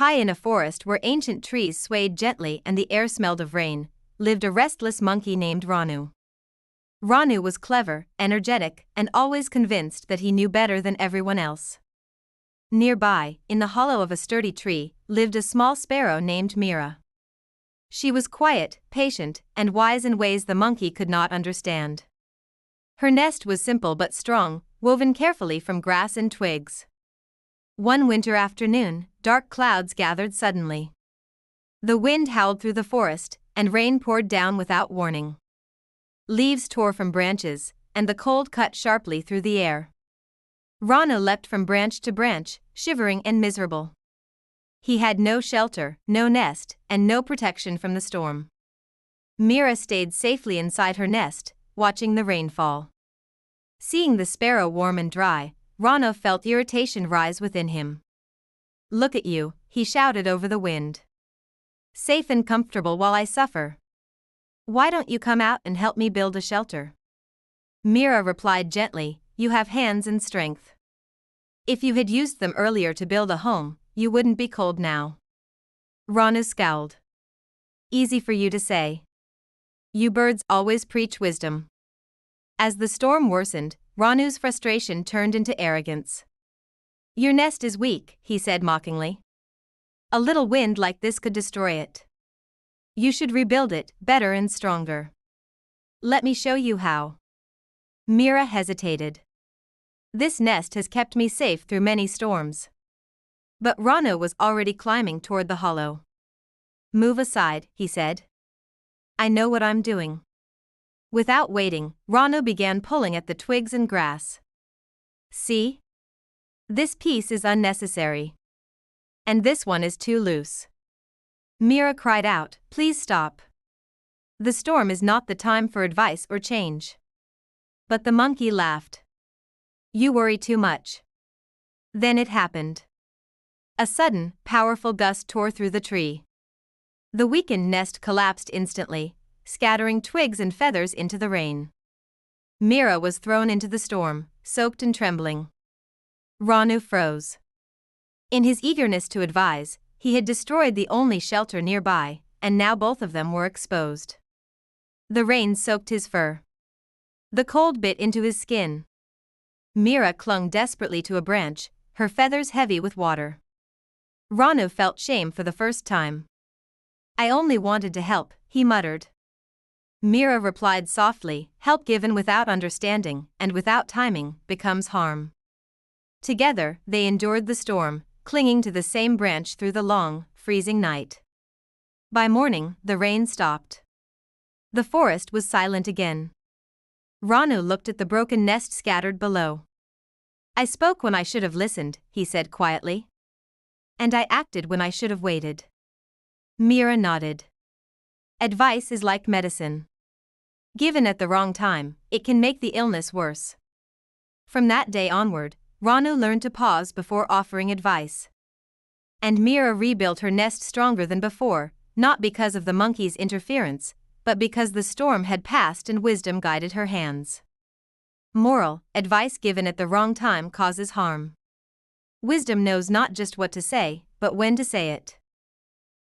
High in a forest where ancient trees swayed gently and the air smelled of rain, lived a restless monkey named Ranu. Ranu was clever, energetic, and always convinced that he knew better than everyone else. Nearby, in the hollow of a sturdy tree, lived a small sparrow named Mira. She was quiet, patient, and wise in ways the monkey could not understand. Her nest was simple but strong, woven carefully from grass and twigs. One winter afternoon, dark clouds gathered suddenly. The wind howled through the forest, and rain poured down without warning. Leaves tore from branches, and the cold cut sharply through the air. Rana leapt from branch to branch, shivering and miserable. He had no shelter, no nest, and no protection from the storm. Mira stayed safely inside her nest, watching the rain fall. Seeing the sparrow warm and dry, Rana felt irritation rise within him. "Look at you," he shouted over the wind. "Safe and comfortable while I suffer. Why don't you come out and help me build a shelter?" Mira replied gently, "You have hands and strength. If you had used them earlier to build a home, you wouldn't be cold now." Ranu scowled. "Easy for you to say. You birds always preach wisdom." As the storm worsened, Ranu's frustration turned into arrogance. "Your nest is weak," he said mockingly. "A little wind like this could destroy it. You should rebuild it, better and stronger." "Let me show you how." Mira hesitated. "This nest has kept me safe through many storms." But Ranu was already climbing toward the hollow. "Move aside," he said. "I know what I'm doing." Without waiting, Ranu began pulling at the twigs and grass. "See? This piece is unnecessary. And this one is too loose." Mira cried out, "Please stop. The storm is not the time for advice or change." But the monkey laughed. "You worry too much." Then it happened. A sudden, powerful gust tore through the tree. The weakened nest collapsed instantly, scattering twigs and feathers into the rain. Mira was thrown into the storm, soaked and trembling. Ranu froze. In his eagerness to advise, he had destroyed the only shelter nearby, and now both of them were exposed. The rain soaked his fur. The cold bit into his skin. Mira clung desperately to a branch, her feathers heavy with water. Ranu felt shame for the first time. "I only wanted to help," he muttered. Mira replied softly, "Help given without understanding, and without timing, becomes harm." Together, they endured the storm, clinging to the same branch through the long, freezing night. By morning, the rain stopped. The forest was silent again. Ranu looked at the broken nest scattered below. "I spoke when I should have listened," he said quietly. "And I acted when I should have waited." Mira nodded. Advice is like medicine. Given at the wrong time, it can make the illness worse. From that day onward, Ranu learned to pause before offering advice. And Mira rebuilt her nest stronger than before, not because of the monkey's interference, but because the storm had passed and wisdom guided her hands. Moral: advice given at the wrong time causes harm. Wisdom knows not just what to say, but when to say it.